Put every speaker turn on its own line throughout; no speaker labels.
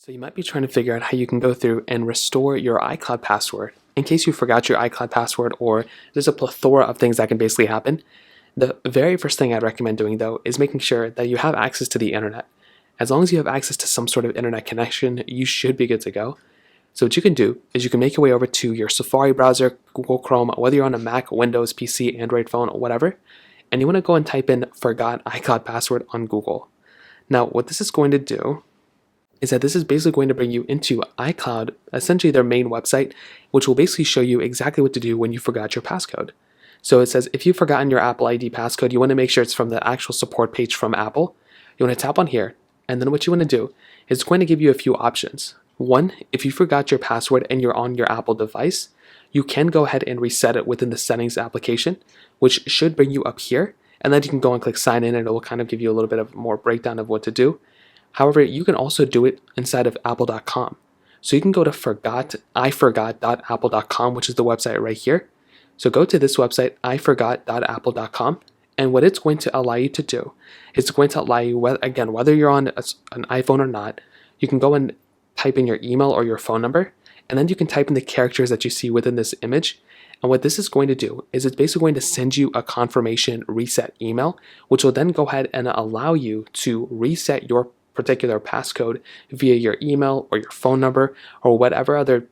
So you might be trying to figure out how you can go through and restore your iCloud password in case you forgot your iCloud password, or there's a plethora of things that can basically happen. The very first thing I'd recommend doing though is making sure that you have access to the internet. As long as you have access to some sort of internet connection, you should be good to go. So what you can do is you can make your way over to your Safari browser, Google Chrome, whether you're on a Mac, Windows, PC, Android phone, or whatever, and you want to go and type in forgot iCloud password on Google. Now what this is going to do is that this is basically going to bring you into iCloud, essentially their main website, which will basically show you exactly what to do when you forgot your passcode. So it says if you've forgotten your Apple ID passcode, you want to make sure it's from the actual support page from Apple. You want to tap on here, and then what you want to do is it's going to give you a few options. One, if you forgot your password and you're on your Apple device, you can go ahead and reset it within the settings application, which should bring you up here, and then you can go and click sign in and it will kind of give you a little bit of more breakdown of what to do. However, you can also do it inside of apple.com. So you can go to iforgot.apple.com, which is the website right here. So go to this website, iforgot.apple.com, and what it's going to allow you to do is it's going to allow you, whether you're on an iPhone or not, you can go and type in your email or your phone number, and then you can type in the characters that you see within this image. And what this is going to do is it's basically going to send you a confirmation reset email, which will then go ahead and allow you to reset your particular passcode via your email or your phone number or whatever other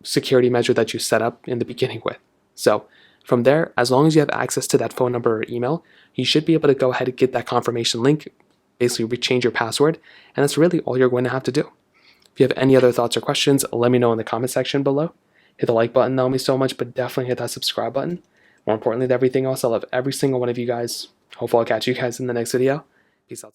security measure that you set up in the beginning with. So from there, as long as you have access to that phone number or email, you should be able to go ahead and get that confirmation link, basically change your password, and that's really all you're going to have to do. If you have any other thoughts or questions, let me know in the comment section below. Hit the like button, that will mean so much, but definitely hit that subscribe button. More importantly than everything else, I love every single one of you guys. Hopefully I'll catch you guys in the next video. Peace out.